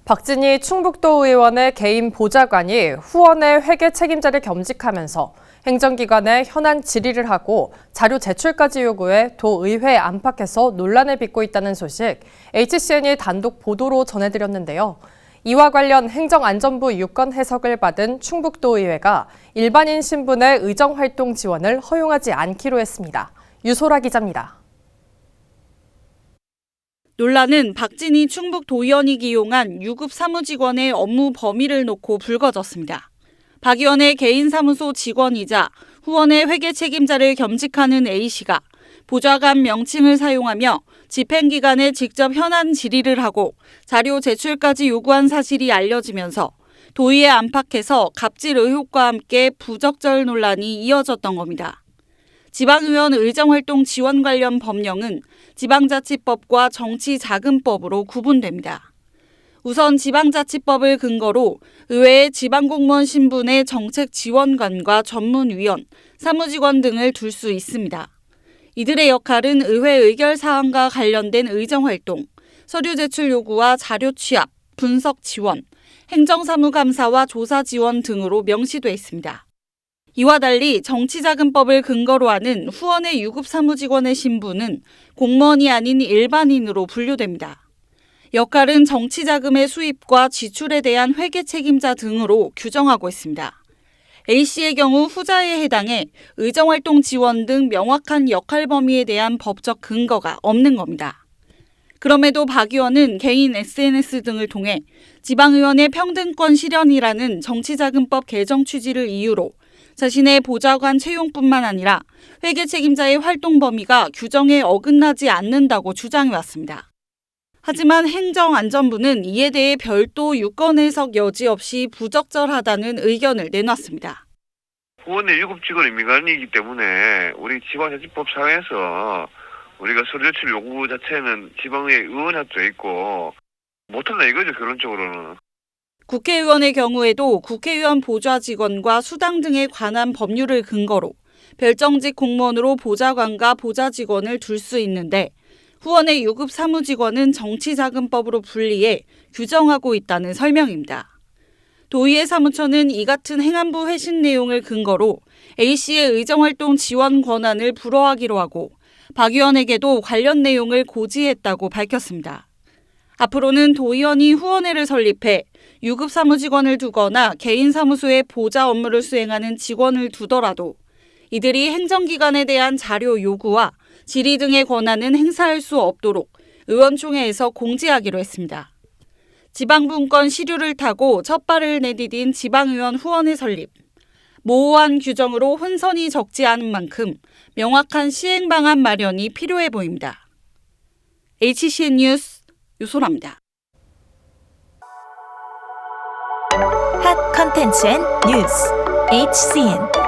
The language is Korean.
박진희 충북도 의원의 개인 보좌관이 후원의 회계 책임자를 겸직하면서 행정기관에 현안 질의를 하고 자료 제출까지 요구해 도의회에 안팎에서 논란을 빚고 있다는 소식 HCN이 단독 보도로 전해드렸는데요. 이와 관련 행정안전부 유권 해석을 받은 충북도의회가 일반인 신분의 의정활동 지원을 허용하지 않기로 했습니다. 유소라 기자입니다. 논란은 박진희 충북도의원이 기용한 유급 사무직원의 업무 범위를 놓고 불거졌습니다. 박 의원의 개인 사무소 직원이자 후원의 회계 책임자를 겸직하는 A씨가 보좌관 명칭을 사용하며 집행기관에 직접 현안 질의를 하고 자료 제출까지 요구한 사실이 알려지면서 도의회 안팎에서 갑질 의혹과 함께 부적절 논란이 이어졌던 겁니다. 지방의원 의정활동 지원 관련 법령은 지방자치법과 정치자금법으로 구분됩니다. 우선 지방자치법을 근거로 의회에 지방공무원 신분의 정책지원관과 전문위원, 사무직원 등을 둘 수 있습니다. 이들의 역할은 의회 의결사항과 관련된 의정활동, 서류 제출 요구와 자료 취합, 분석 지원, 행정사무감사와 조사 지원 등으로 명시돼 있습니다. 이와 달리 정치자금법을 근거로 하는 후원의 유급 사무직원의 신분은 공무원이 아닌 일반인으로 분류됩니다. 역할은 정치자금의 수입과 지출에 대한 회계 책임자 등으로 규정하고 있습니다. A씨의 경우 후자에 해당해 의정활동 지원 등 명확한 역할 범위에 대한 법적 근거가 없는 겁니다. 그럼에도 박 의원은 개인 SNS 등을 통해 지방의원의 평등권 실현이라는 정치자금법 개정 취지를 이유로 자신의 보좌관 채용뿐만 아니라 회계 책임자의 활동 범위가 규정에 어긋나지 않는다고 주장해왔습니다. 하지만 행정안전부는 이에 대해 별도 유권 해석 여지 없이 부적절하다는 의견을 내놨습니다. 후원의 유급 직원이 민간이기 때문에 우리 지방자치법상에서 우리가 서류 제출 요구 자체는 지방의 의원한테 있고 못한다 이거죠, 결론적으로는. 국회의원의 경우에도 국회의원 보좌 직원과 수당 등에 관한 법률을 근거로 별정직 공무원으로 보좌관과 보좌 직원을 둘 수 있는데 후원의 유급 사무직원은 정치자금법으로 분리해 규정하고 있다는 설명입니다. 도의회 사무처는 이 같은 행안부 회신 내용을 근거로 A씨의 의정활동 지원 권한을 불허하기로 하고 박 의원에게도 관련 내용을 고지했다고 밝혔습니다. 앞으로는 도의원이 후원회를 설립해 유급 사무직원을 두거나 개인 사무소에 보좌 업무를 수행하는 직원을 두더라도 이들이 행정기관에 대한 자료 요구와 질의 등의 권한은 행사할 수 없도록 의원총회에서 공지하기로 했습니다. 지방분권 시류를 타고 첫 발을 내디딘 지방의원 후원회 설립. 모호한 규정으로 혼선이 적지 않은 만큼 명확한 시행 방안 마련이 필요해 보입니다. HCN 뉴스 유소라입니다. 핫 컨텐츠 앤 뉴스 HCN